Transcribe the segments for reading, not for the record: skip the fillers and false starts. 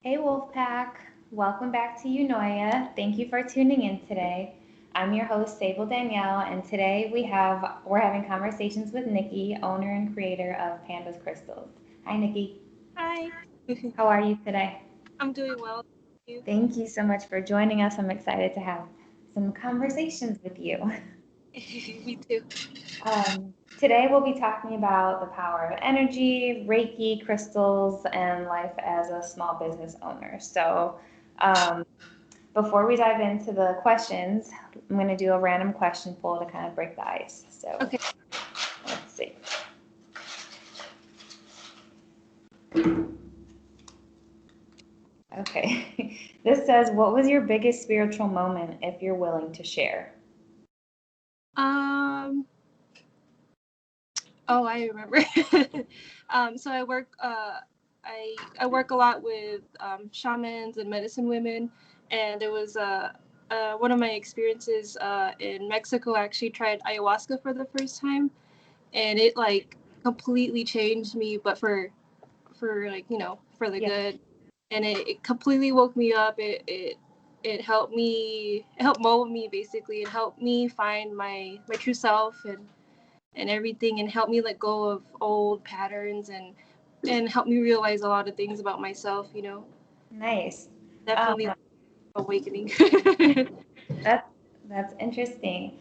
Hey Wolfpack, welcome back to Eunoia. Thank you for tuning in today. I'm your host Sable Danielle, and today we're having conversations with Niki, owner and creator of Panda's Crystals. Hi Niki, Hi. how are you today? I'm doing well. Thank Thank you so much for joining us. I'm excited to have some conversations with you. you. Me too. Today we'll be talking about the power of energy, Reiki, crystals, and life as a small business owner. Um, Before we dive into the questions, I'm going to do a random question poll to kind of break the ice. So Okay. let's see. Okay. This says, what was your biggest spiritual moment if you're willing to share? Um. Oh, I remember. So I work a lot with shamans and medicine women, and there was one of my experiences in Mexico. I actually tried ayahuasca for the first time, and it like completely changed me, but for like for the Yeah. good, and it completely woke me up. It helped me, it helped mold me basically. It helped me find my true self and everything, and helped me let go of old patterns and help me realize a lot of things about myself. Nice. Um, Definitely like awakening. that's that's interesting.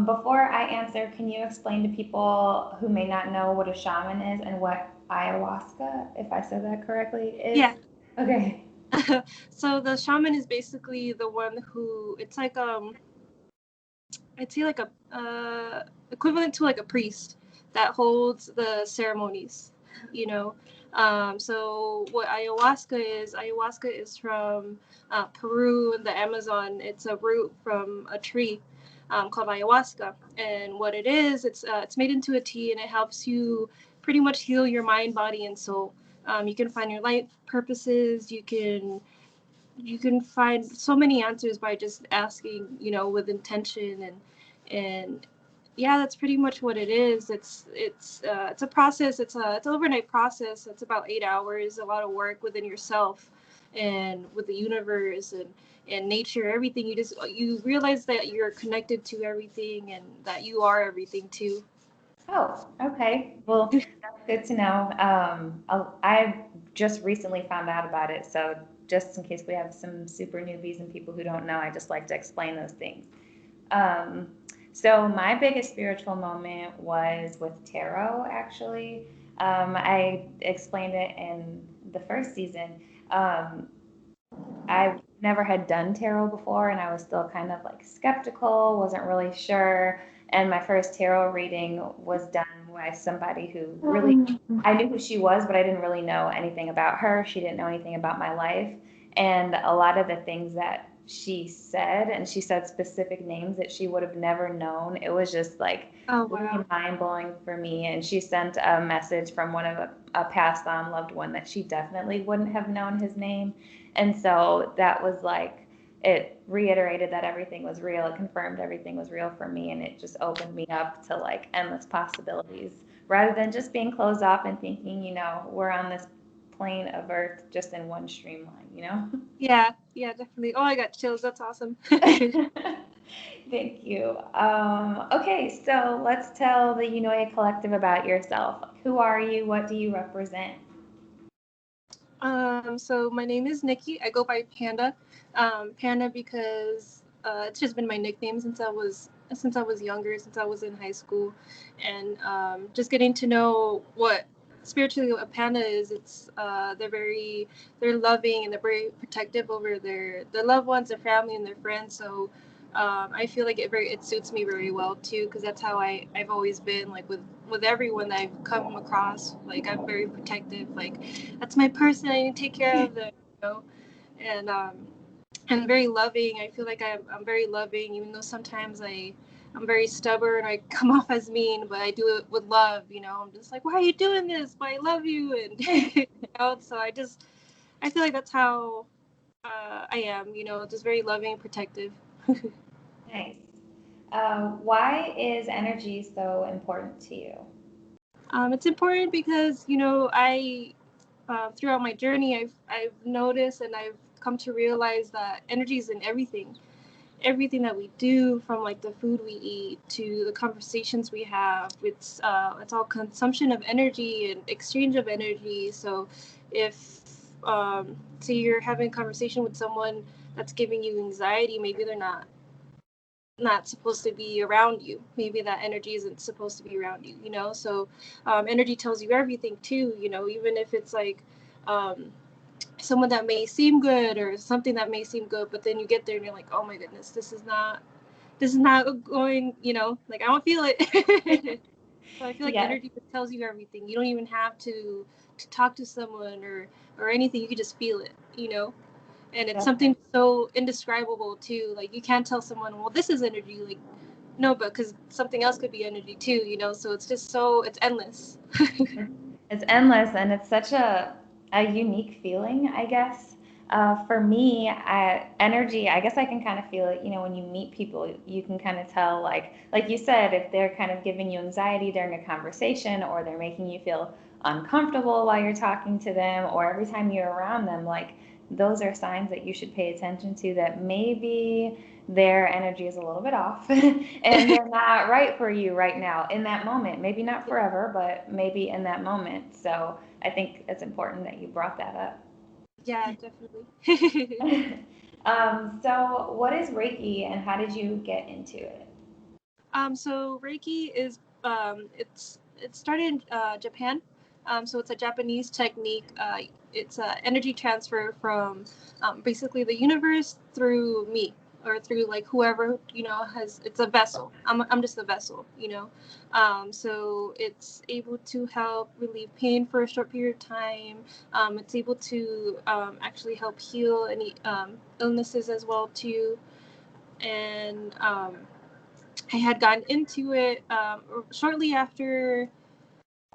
Before I answer, can you explain to people who may not know what a shaman is and what ayahuasca, if I said that correctly, is? Yeah. Okay. So the shaman is basically the one who, it's like I'd say like a equivalent to like a priest that holds the ceremonies, you know. So what ayahuasca is from Peru and the Amazon. It's a root from a tree called ayahuasca, and what it is, it's made into a tea, and it helps you pretty much heal your mind, body, and soul. You can find your life purposes. You can find so many answers by just asking, with intention, and yeah, that's pretty much what it is. It's a process. It's an overnight process. It's about 8 hours, a lot of work within yourself and with the universe and nature, everything. You realize that you're connected to everything and that you are everything too. Oh, okay. Well, that's good to know. I've just recently found out about it, so just in case we have some super newbies and people who don't know, I just like to explain those things. Um, so my biggest spiritual moment was with tarot, actually. I explained it in the first season. Um, I never had done tarot before, and I was still kind of like skeptical, wasn't really sure. And my first tarot reading was done by somebody who really, I knew who she was, but I didn't really know anything about her. She didn't know anything about my life. And a lot of the things that she said, and she said specific names that she would have never known, it was just like Oh really wow. mind blowing for me. And she sent a message from one of a passed on loved one that she definitely wouldn't have known his name. And so that was like, it reiterated that everything was real. It confirmed everything was real for me. And it just opened me up to like endless possibilities rather than just being closed off and thinking, we're on this plane of earth just in one streamline. Yeah, yeah, definitely. Oh, I got chills. That's awesome. Thank you. Okay, so let's tell the Eunoia Collective about yourself. Who are you? What do you represent? So my name is Nikki. I go by Panda. Panda because it's just been my nickname since I was younger, since I was in high school, and just getting to know what spiritually a panda is. They're loving and they're very protective over their loved ones, their family, and their friends. So I feel like it suits me very well too, because that's how I've always been, like with everyone that I've come across. Like I'm very protective. Like that's my person. I need to take care of them, and I'm very loving. I feel like I'm very loving, even though sometimes I'm very stubborn. I come off as mean, but I do it with love. I'm just like, why are you doing this? But I love you, and so I feel like that's how I am. Just very loving, protective. Nice. Why is energy so important to you? It's important because throughout my journey, I've noticed and I've come to realize that energy is in everything that we do, from like the food we eat to the conversations we have. It's all consumption of energy and exchange of energy. So if say you're having a conversation with someone that's giving you anxiety, maybe they're not supposed to be around you. Maybe that energy isn't supposed to be around you, you know? So energy tells you everything too, you know, even if it's like someone that may seem good or something that may seem good, but then you get there and you're like, oh my goodness, this is not going, you know, like I don't feel it. So I feel like Yes, energy just tells you everything. You don't even have to talk to someone or anything. You can just feel it, you know? And it's definitely. something so indescribable too. Like you can't tell someone, well, this is energy. Like no, but because something else could be energy too, you know. So it's just it's endless. It's endless and it's such a unique feeling, I guess. For me, energy, I guess I can kind of feel it, you know, when you meet people, you can kind of tell, like you said, if they're kind of giving you anxiety during a conversation or they're making you feel uncomfortable while you're talking to them or every time you're around them, like those are signs that you should pay attention to that maybe their energy is a little bit off and they're not right for you right now in that moment. Maybe not forever, but maybe in that moment. So I think it's important that you brought that Yeah, definitely. up. So what is Reiki and how did you get into it? So Reiki is it started in Japan. So it's a Japanese technique. It's a energy transfer from basically the universe through me or through like whoever, you know, has. It's a vessel. I'm just a vessel, you know. So it's able to help relieve pain for a short period of time. It's able to actually help heal any illnesses as well too. And I had gotten into it shortly after.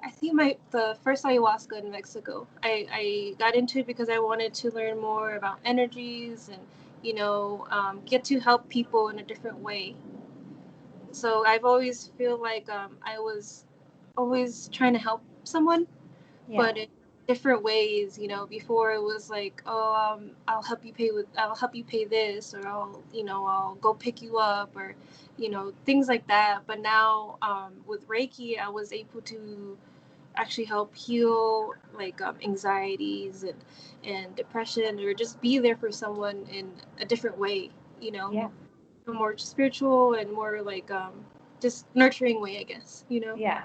I think the first ayahuasca in Mexico. I got into it because I wanted to learn more about energies and get to help people in a different way. So I've always feel like I was always trying to help someone, Yeah. but in different ways. Before it was like, oh, I'll help you pay this, or I'll go pick you up, or things like that. But now with Reiki, I was able to actually help heal like anxieties and depression, or just be there for someone in a different way. You know, Yeah. a more spiritual and more like just nurturing way, I guess. Yeah.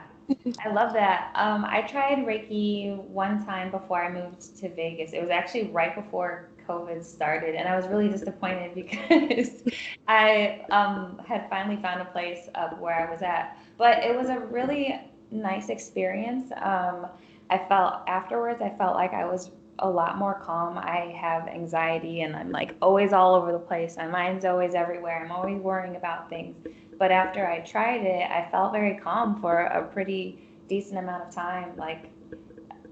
I love that. I tried Reiki one time before I moved to Vegas. It was actually right before COVID started, and I was really disappointed because I had finally found a place up where I was at. But it was a really nice experience. I felt like I was a lot more calm. I have anxiety, and I'm like always all over the place. My mind's always everywhere. I'm always worrying about things. But after I tried it, I felt very calm for a pretty decent amount of time. Like,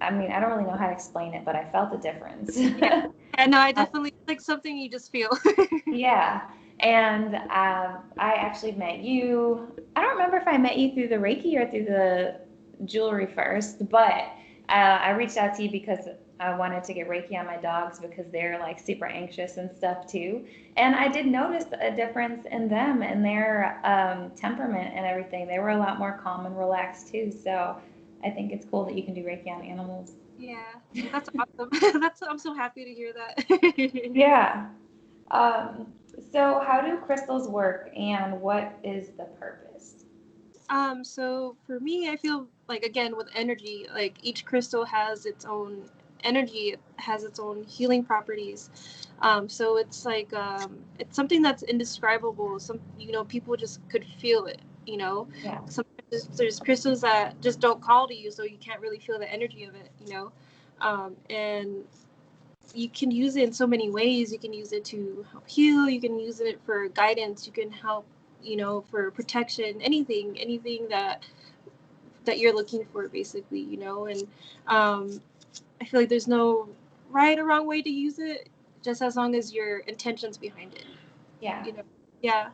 I mean, I don't really know how to explain it, but I felt the difference. Yeah. And no, I definitely like something you just feel. Yeah. And I actually met you. I don't remember if I met you through the Reiki or through the jewelry first, but I reached out to you because I wanted to get Reiki on my dogs because they're like super anxious and stuff too. And I did notice a difference in them and their temperament and everything. They were a lot more calm and relaxed too. So I think it's cool that you can do Reiki on animals. Yeah, that's awesome. I'm so happy to hear that. Yeah. Um, so how do crystals work and what is the purpose? So for me, I feel like again with energy, like each crystal has its own energy, it has its own healing properties. So it's like it's something that's indescribable. People just could feel it. Yeah. Sometimes there's crystals that just don't call to you, so you can't really feel the energy of it. And you can use it in so many ways. You can use it to help heal. You can use it for guidance. You can help, for protection. Anything that you're looking for, basically. And I feel like there's no right or wrong way to use it, just as long as your intentions behind it. Yeah. You know. Yeah.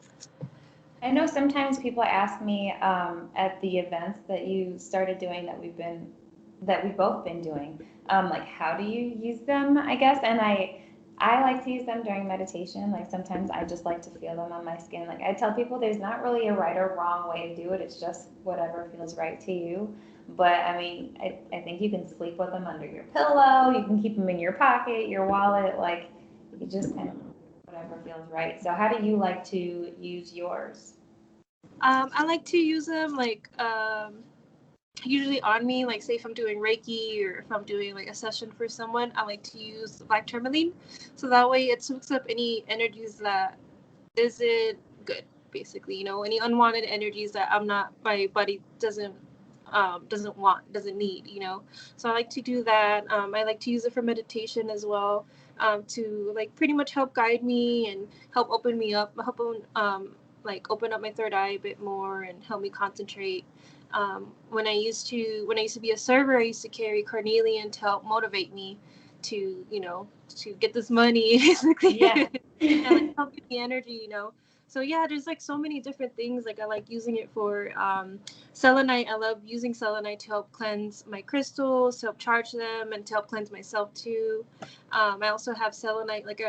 I know sometimes people ask me at the events that you started doing that we've been that we've both been doing. Like, how do you use them, I guess? And I like to use them during meditation. Like, sometimes I just like to feel them on my skin. Like, I tell people there's not really a right or wrong way to do it. It's just whatever feels right to you. But I mean, I think you can sleep with them under your pillow. You can keep them in your pocket, your wallet. Like, you just kind of whatever feels right. So, how do you like to use yours? I like to use them like usually on me, like say if I'm doing reiki or if I'm doing like a session for someone, I like to use black tourmaline, so that way it soaks up any energies that isn't good, basically, you know, any unwanted energies that I'm not, my body doesn't want, doesn't need, you know. So I like to do that. I like to use it for meditation as well, to like pretty much help guide me and help open me up, like open up my third eye a bit more and help me concentrate. When I used to be a server, I used to carry carnelian to help motivate me to, you know, to get this money basically. Yeah. And like help give me energy, you know. So yeah, there's like so many different things. Like I like using it for selenite. I love using selenite to help cleanse my crystals, to help charge them, and to help cleanse myself too. I also have selenite like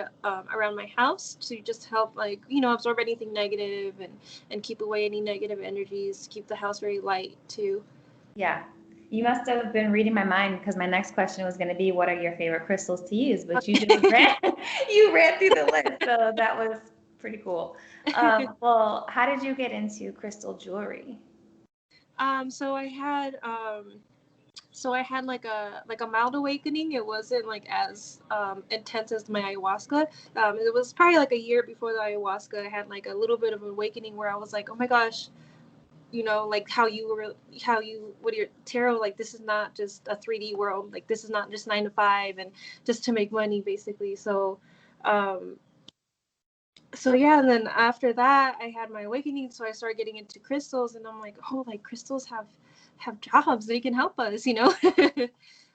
around my house to just help, like, you know, absorb anything negative and keep away any negative energies, keep the house very light too. Yeah. You must have been reading my mind because my next question was going to be, what are your favorite crystals to use? But you just ran, you ran through the list, so that was pretty cool. Well, how did you get into crystal jewelry? So I had like a mild awakening. It wasn't like as intense as my ayahuasca. It was probably like a year before the ayahuasca. I had like a little bit of an awakening where I was like, oh my gosh, you know, like how you with your tarot, like this is not just a 3D world. Like this is not just 9 to 5 and just to make money, basically. Um, so yeah, and then after that I had my awakening, so I started getting into crystals, and I'm like, oh, like crystals have jobs, they can help us, you know.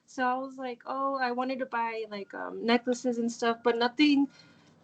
So I was like, oh, I wanted to buy like necklaces and stuff, but nothing,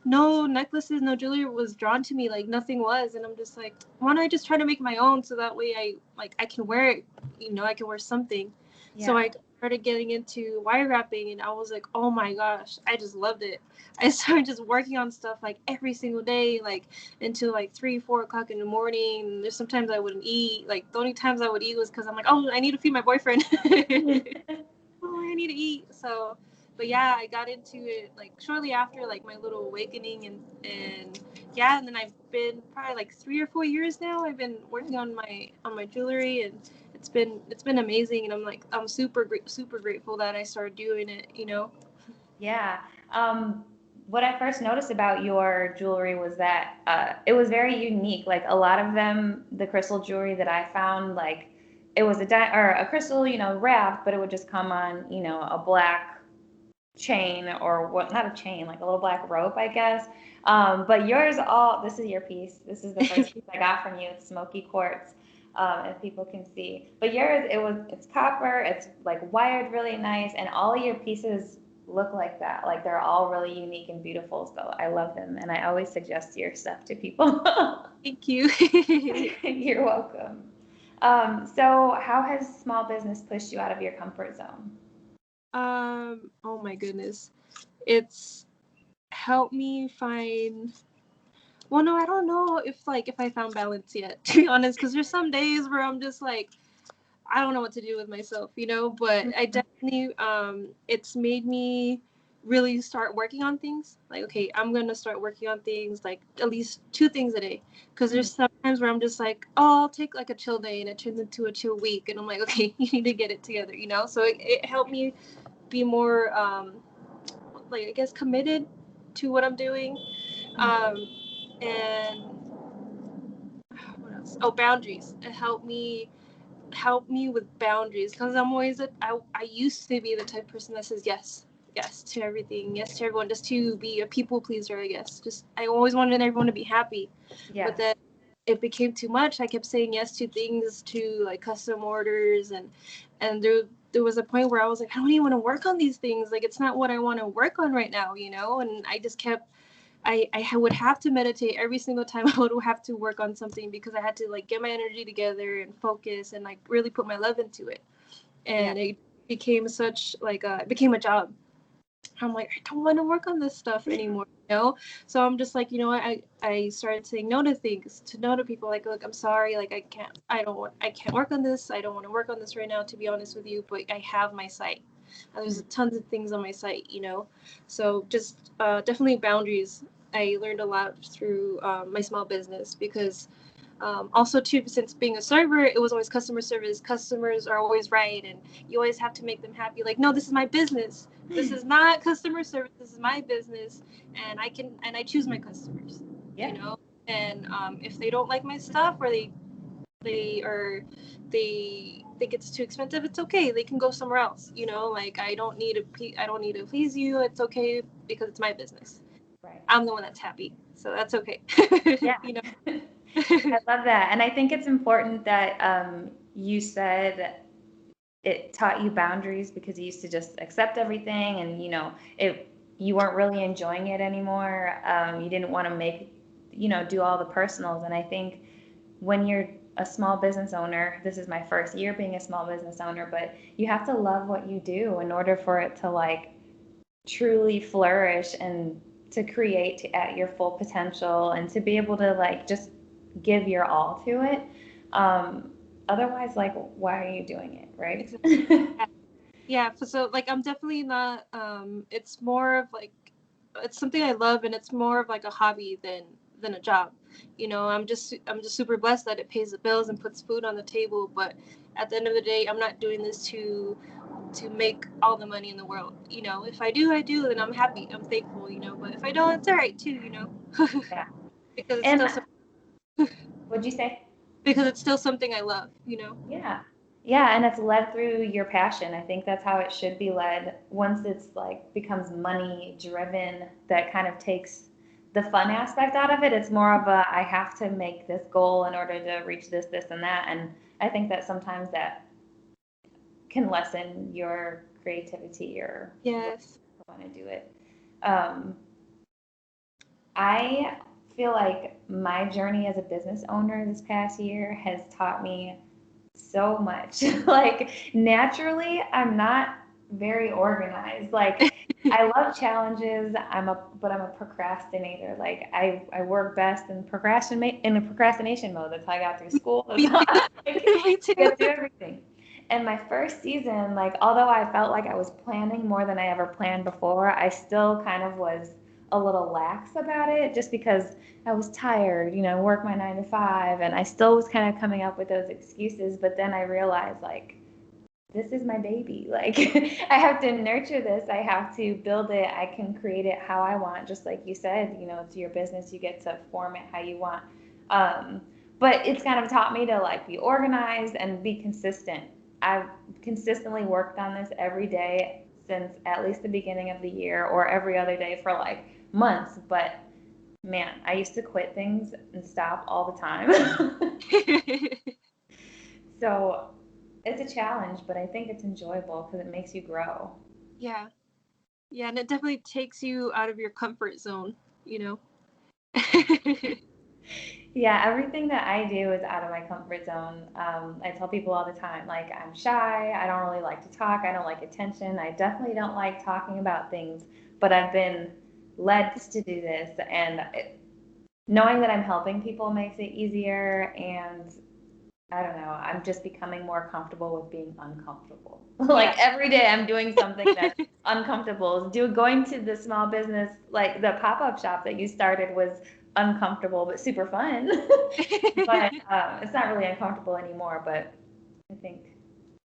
no necklaces, no jewelry was drawn to me, like nothing was. And I'm just like, why don't I just try to make my own, so that way I can wear it, you know, I can wear something. So Yeah. I started getting into wire wrapping, and I was like, oh my gosh, I just loved it. I started just working on stuff like every single day, like until like 3, 4 o'clock in the morning. There's sometimes I wouldn't eat. Like the only times I would eat was because I'm like, oh, I need to feed my boyfriend. Oh, I need to eat. So, but yeah, I got into it like shortly after like my little awakening, and yeah, and then I've been probably like 3 or 4 years now. I've been working on my jewelry, and it's been amazing. And I'm super grateful that I started doing it. You know. Yeah. What I first noticed about your jewelry was that it was very unique. Like a lot of them, the crystal jewelry that I found, like it was or a crystal, wrapped, but it would just come on, a black chain or what, not a chain, like a little black rope, I guess. But yours, this is your piece. This is the first piece I got from you. It's smoky quartz, if people can see. But yours, it's copper. It's like wired really nice, and all of your pieces look like that. Like they're all really unique and beautiful. So I love them, and I always suggest your stuff to people. Thank you. You're welcome. So how has small business pushed you out of your comfort zone? Oh my goodness, it's helped me find. Well, no, I don't know if I found balance yet, to be honest, because there's some days where I'm just like, I don't know what to do with myself, you know. But I definitely, it's made me really start working on things. Like, okay, I'm gonna start working on things, like at least 2 things a day, because there's sometimes where I'm just like, oh, I'll take like a chill day, and it turns into a chill week, and I'm like, okay, you need to get it together, you know. So it helped me be more, like, I guess, committed to what I'm doing, um, and what else? Oh, boundaries. It help me with boundaries, because I'm always I used to be the type of person that says yes to everything, yes to everyone, just to be a people pleaser, I guess. Just I always wanted everyone to be happy. Yeah. But then it became too much. I kept saying yes to things, to like custom orders, and there was a point where I was like, I don't even want to work on these things, like it's not what I want to work on right now, you know. And I just kept, I would have to meditate every single time. I would have to work on something, because I had to like get my energy together and focus and like really put my love into it. Yeah. And it became such like it became a job. I'm like, I don't want to work on this stuff anymore, you know? So I'm just like, you know what? I started saying no to things, to no to people. Like, look, I'm sorry. Like, I can't work on this. I don't want to work on this right now, to be honest with you. But I have my site. And there's tons of things on my site, you know? So just definitely boundaries. I learned a lot through my small business because also too, since being a server, it was always customer service. Customers are always right, and you always have to make them happy. Like, no, this is my business. This is not customer service. This is my business, and I choose my customers. Yeah. You know, and if they don't like my stuff, or they think it's too expensive, it's okay. They can go somewhere else. You know, like I don't need to please you. It's okay because it's my business. Right. I'm the one that's happy, so that's okay. Yeah. You know. I love that. And I think it's important that you said it taught you boundaries because you used to just accept everything and, you weren't really enjoying it anymore. You didn't want to do all the personals. And I think when you're a small business owner, this is my first year being a small business owner, but you have to love what you do in order for it to like truly flourish and to create at your full potential and to be able to like just give your all to it. Otherwise, like, why are you doing it, right? Exactly. Yeah, so like I'm definitely not it's more of like it's something I love, and it's more of like a hobby than a job. You know, I'm just super blessed that it pays the bills and puts food on the table, but at the end of the day, I'm not doing this to make all the money in the world. You know, if I do, I do, and I'm happy. I'm thankful, you know, but if I don't, it's all right too, you know. Yeah. Because it's And still what'd you say? because it's still something I love, you know. Yeah. Yeah, and it's led through your passion. I think that's how it should be led. Once it's like becomes money driven, that kind of takes the fun aspect out of it. It's more of a I have to make this goal in order to reach this, this, and that. And I think that sometimes that can lessen your creativity or Yes. want to do it. Um, I feel like my journey as a business owner this past year has taught me so much. Like naturally, I'm not very organized. Like I love challenges. But I'm a procrastinator. Like I work best in a procrastination mode. That's how I got through school. That's how Me I too. get through everything. And my first season, like although I felt like I was planning more than I ever planned before, I still kind of was a little lax about it just because I was tired, work my 9 to 5, and I still was kind of coming up with those excuses. But then I realized, like, this is my baby. Like, I have to nurture this. I have to build it. I can create it how I want, just like you said. It's your business. You get to form it how you want. Um, but it's kind of taught me to like be organized and be consistent. I've consistently worked on this every day since at least the beginning of the year, or every other day for like months. But man, I used to quit things and stop all the time. So it's a challenge, but I think it's enjoyable because it makes you grow. Yeah. Yeah, and it definitely takes you out of your comfort zone, you know. Yeah, everything that I do is out of my comfort zone. I tell people all the time, like, I'm shy. I don't really like to talk. I don't like attention. I definitely don't like talking about things, but I've been led to do this. And knowing that I'm helping people makes it easier. And I don't know, I'm just becoming more comfortable with being uncomfortable. Like Yeah. every day I'm doing something that's uncomfortable. Going to the small business, like the pop-up shop that you started was uncomfortable but super fun. But it's not really uncomfortable anymore, but I think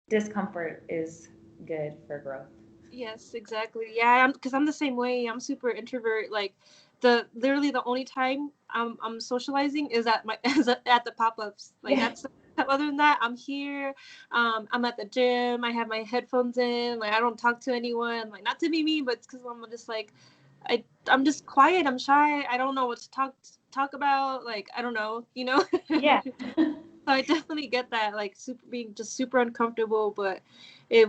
discomfort is good for growth. Yes, exactly. Yeah, because I'm the same way. I'm super introvert. Like the literally the only time I'm socializing is at my at the pop-ups. Like Yeah. that's other than that, I'm here. I'm at the gym. I have my headphones in. Like I don't talk to anyone. Like not to be mean, but because I'm just like I'm just quiet. I'm shy. I don't know what to talk about. Like I don't know, you know. Yeah. So I definitely get that, like being just super uncomfortable, but it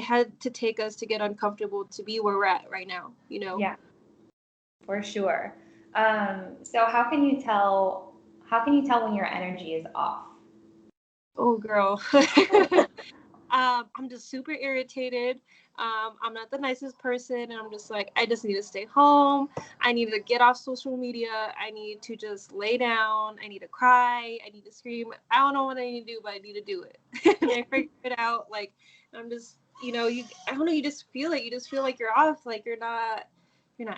had to take us to get uncomfortable to be where we're at right now, you know? Yeah, for sure. So how can you tell when your energy is off? Oh girl. I'm just super irritated. I'm not the nicest person, and I'm just like, I just need to stay home. I need to get off social media. I need to just lay down. I need to cry. I need to scream. I don't know what I need to do, but I need to do it. And I figured it out. Like, I'm just, I don't know. You just feel it. You just feel like you're off. Like you're not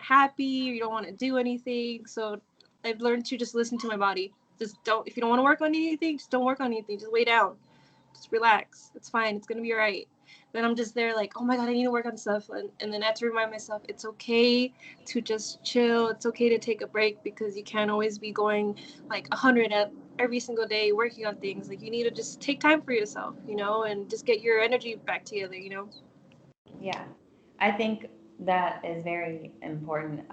happy. You don't want to do anything. So I've learned to just listen to my body. Just don't. If you don't want to work on anything, just don't work on anything. Just lay down. Just relax. It's fine. It's gonna be all right. Then I'm just there like, oh my god, I need to work on stuff, and then I have to remind myself it's okay to just chill. It's okay to take a break, because you can't always be going like 100 at every single day working on things. Like, you need to just take time for yourself, and just get your energy back together. Yeah, I think that is very important.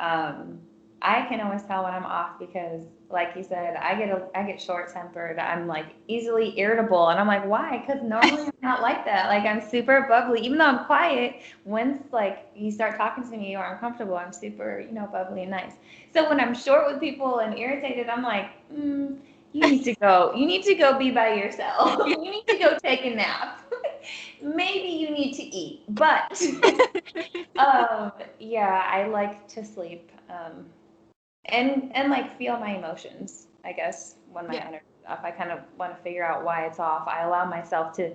I can always tell when I'm off because, like you said, I get short tempered. I'm like easily irritable, and I'm like, why? Because normally I'm not like that. Like, I'm super bubbly, even though I'm quiet. Once like you start talking to me or I'm comfortable, I'm super bubbly and nice. So when I'm short with people and irritated, I'm like, you need to go. You need to go be by yourself. You need to go take a nap. Maybe you need to eat, but yeah, I like to sleep, and like feel my emotions. I guess when my Yeah. energy's off, I kind of want to figure out why it's off. I allow myself to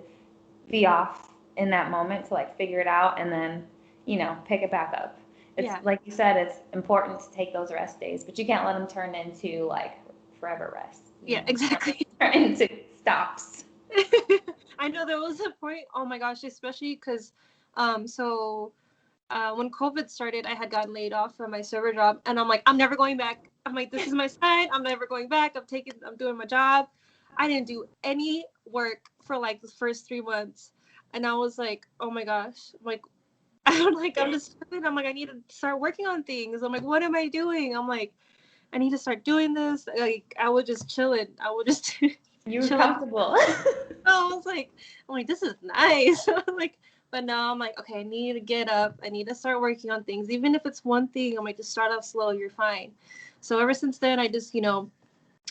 be off in that moment to like figure it out, and then pick it back up. It's Yeah. like you said, it's important to take those rest days, but you can't let them turn into like forever rest. Yeah, exactly. Turn into stops. I know there was a point, oh my gosh, especially because so when COVID started, I had gotten laid off from my server job, and I'm like, I'm never going back. I'm like, this is my sign. I'm never going back. I'm doing my job. I didn't do any work for like the first 3 months, and I was like, oh my gosh, like, I'm just, I'm like, I need to start working on things. I'm like, what am I doing? I'm like, I need to start doing this. Like, I would just chill it. I would just You were chill. comfortable. I was like, this is nice. Like, but now I'm like, okay, I need to get up. I need to start working on things. Even if it's one thing, I'm like, just start off slow. You're fine. So ever since then, I just, been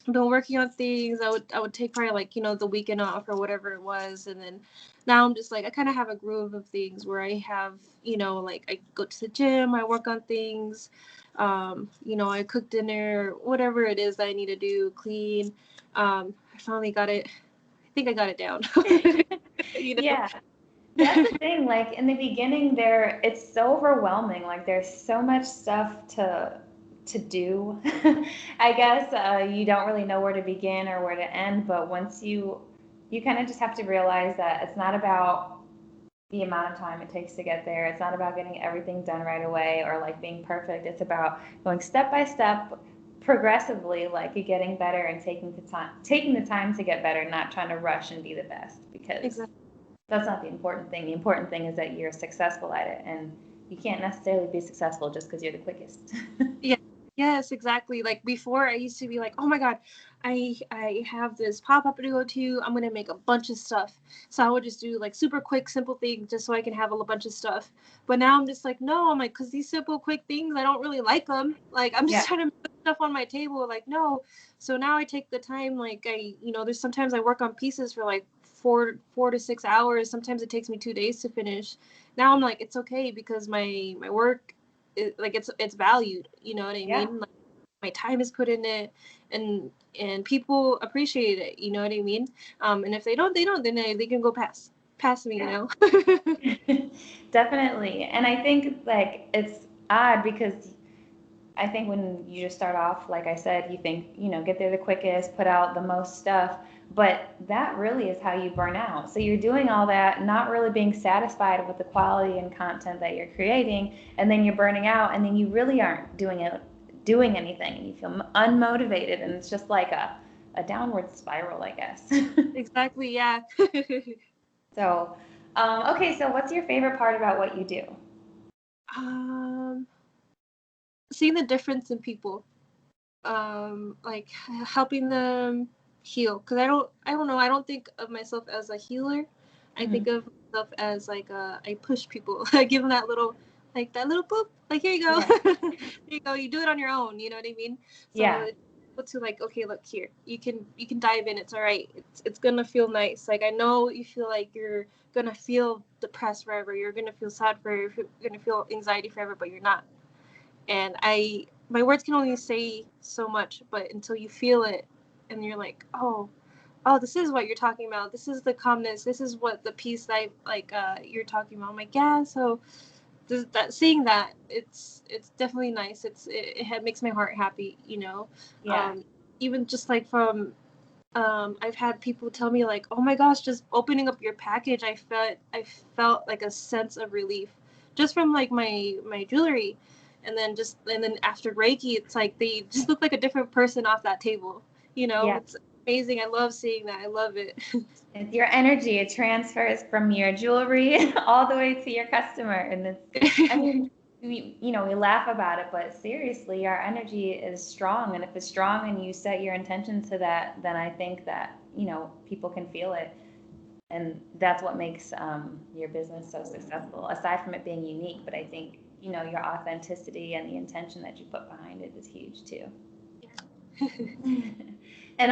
working on things. I would take probably like, the weekend off or whatever it was. And then now I'm just like, I kind of have a groove of things where I have, like I go to the gym, I work on things. I cook dinner, whatever it is that I need to do, clean. I finally got it. I think I got it down. Yeah. That's the thing. Like in the beginning, it's so overwhelming. Like there's so much stuff to do. I guess you don't really know where to begin or where to end. But once you kind of just have to realize that it's not about the amount of time it takes to get there. It's not about getting everything done right away or like being perfect. It's about going step by step, progressively, like you're getting better and taking the time to get better, not trying to rush and be the best because. Exactly. That's not the important thing. The important thing is that you're successful at it, and you can't necessarily be successful just because you're the quickest. Yeah. Yes, exactly. Like before, I used to be like, oh my god, I have this pop up to go to. I'm gonna make a bunch of stuff. So I would just do like super quick, simple things just so I can have a bunch of stuff. But now I'm just like, no, I'm like, because these simple, quick things, I don't really like them. Like I'm just Yeah. trying to put stuff on my table. Like no. So now I take the time. Like there's sometimes I work on pieces for like 4 to 6 hours. Sometimes it takes me 2 days to finish. Now I'm like, it's okay because my work it's valued, you know what I Yeah. mean? Like my time is put in it, and people appreciate it, you know what I mean? And if they don't, then they can go past me, Yeah. Definitely. And I think like it's odd because I think when you just start off, like I said, you think, get there the quickest, put out the most stuff, but that really is how you burn out. So you're doing all that, not really being satisfied with the quality and content that you're creating, and then you're burning out, and then you really aren't doing anything, and you feel unmotivated, and it's just like a downward spiral, I guess. Exactly, yeah. So, okay, so what's your favorite part about what you do? um Seeing the difference in people, like helping them heal, because I don't know, I don't think of myself as a healer. I think Hmm. of myself as like I push people. I give them that little boop, like here you go. Yeah. There you go, you do it on your own, you know what I mean? So Yeah. people to like, okay, look here, you can dive in, it's all right, it's gonna feel nice. Like I know you feel like you're gonna feel depressed forever, you're gonna feel sad forever, you're gonna feel anxiety forever, but you're not. And my words can only say so much, but until you feel it and you're like, oh, this is what you're talking about, this is the calmness, this is what the peace that you're talking about. I'm like, yeah. So that seeing that, it's definitely nice. It makes my heart happy, you know. Yeah. Even just like from I've had people tell me like, oh my gosh, just opening up your package, I felt like a sense of relief just from like my jewelry. And then after Reiki, it's like they just look like a different person off that table, you know. Yeah. It's amazing. I love seeing that. I love it. It's your energy. It transfers from your jewelry all the way to your customer. And I mean, we laugh about it, but seriously, our energy is strong. And if it's strong and you set your intention to that, then I think that, people can feel it. And that's what makes your business so successful, aside from it being unique. But I think, your authenticity and the intention that you put behind it is huge too.